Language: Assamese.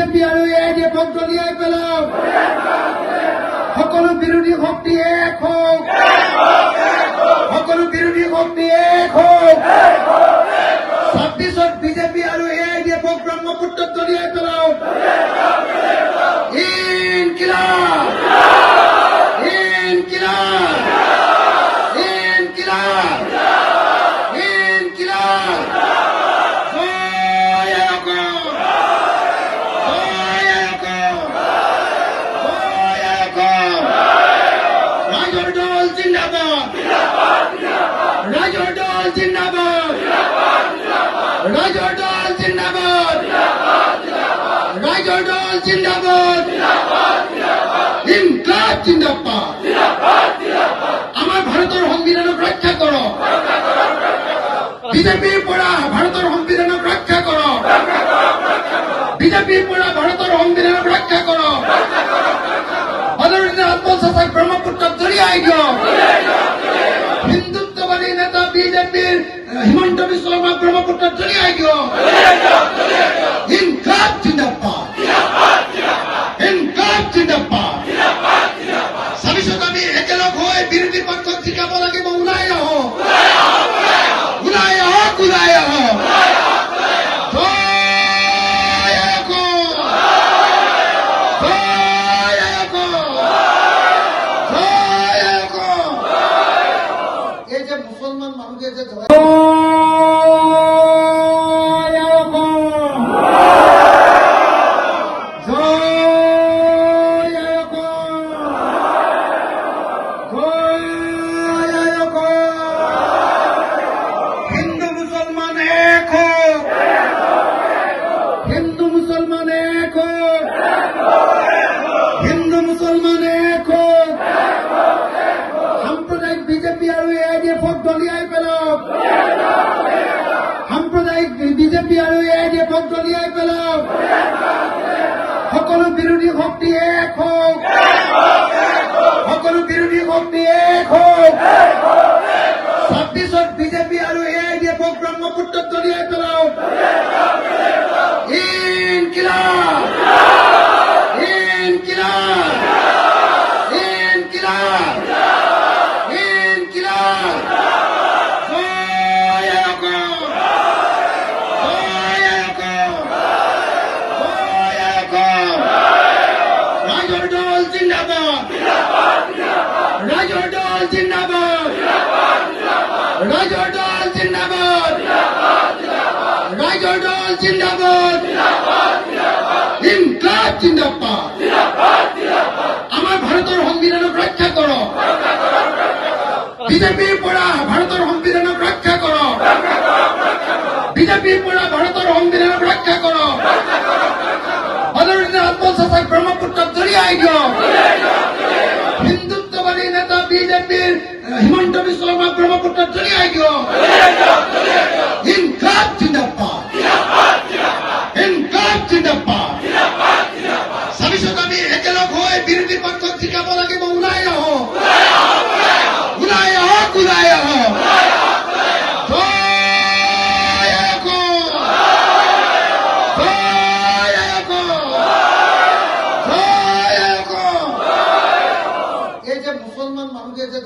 বিজেপি আৰু এআইডিএফক দলিয়াই পেলাওক। সকলো বিৰোধী শক্তি এক হওক। সকলো বিৰোধী শক্তি এক হওক। 26ত বিজেপি আৰু এআইডিএফক ব্ৰহ্মপুত্ৰত দলিয়াই পেলাওক। ইনকিলাব ইনকিলাব ইনকিলাব ইনকিলাব। জয় অসম জয় অসম জয় অসম। ৰাইজৰ দল জিন্দাবাদ ৰাইজৰ দল জিন্দাবাদ ৰাইজৰ দল জিন্দাবাদ ৰাইজৰ দল জিন্দাবাদ ইনকলাব জিন্দাবাদ। আমাৰ ভাৰতেৰ সংবিধানক ৰক্ষা কৰো। বিজেপিৰ পৰা ভাৰতেৰ সংবিধানক ৰক্ষা কৰো। বিজেপিৰ পৰা ভাৰতেৰ সংবিধানক ৰক্ষা কৰো। বদৰুদ্দিন আত্মসহায়ক ব্ৰহ্মপুত্ৰক দলিয়াই দিয়ক। হিন্দুত্ববাদী নেতা বিজেপির হিমন্ত বিশ্ব শর্মা ব্রহ্মপুত্রক দলিয়াই দিয়ক। ইনকলাব জিন্দাবাদ ইনকলাব জিন্দাবাদ। 26ত আমি একেলগ হৈ বিৰোধী পক্ষক জিকাব লাগিব। ওলাই আহক ওলাই আহক ওলাই আহক। জয় অসম জয় অসম জয় অসম। এই যে মুছলমান মানুহে যে জয় হিন্দু মুসলমান এক হোক। হিন্দু মুসলমান এক হোক। হিন্দু মুসলমান এক হোক। সাম্প্ৰদায়িক বিজেপি আৰু এআইডিএফক দলিয়াই পেলাওক। সাম্প্ৰদায়িক বিজেপি আৰু এআইডিএফক দলিয়াই পেলাওক। সকলো বিৰোধী শক্তি এক হওক। সকলো বিৰোধী শক্তি এক হওক। 26ত বিজেপি আৰু এআইডিএফক ব্ৰহ্মপুত্ৰত দলিয়াই পেলাওক। ইনকিলাব ইনকিলাব ইনকিলাব ইনকিলাব। জয় অসম জয় অসম জয় অসম। ৰাইজৰ দল জিন্দাবাদ ৰাইজৰ দল জিন্দাবাদ রাইজর দল জিন্দাবাদ রাইজর দল জিন্দাবাদ ইনকলাব জিন্দাবাদ। আমার ভারতের সংবিধানক রক্ষা করো। বিজেপির পৰা ভাৰতেৰ সংবিধানক ৰক্ষা কৰো। বিজেপিৰ পৰা ভাৰতেৰ সংবিধানক ৰক্ষা কৰো। বদৰুদ্দিন আত্মসহায়ক ব্ৰহ্মপুত্ৰক দলিয়াই দিয়ক। হিন্দুত্ববাদী নেতা বিজেপির হিমন্ত বিশ্ব শর্মা ব্রহ্মপুত্রক দলিয়াই দিয়ক। ইনকলাব জিন্দাবাদ ইনকলাব জিন্দাবাদ। 26ত আমি একেলগ হৈ বিৰোধী পক্ষক জিকাব লাগিব। ওলাই আহক ওলাই আহক ওলাই আহক। জয় অসম জয় অসম জয় অসম। এই যে মুছলমান মানুহে যে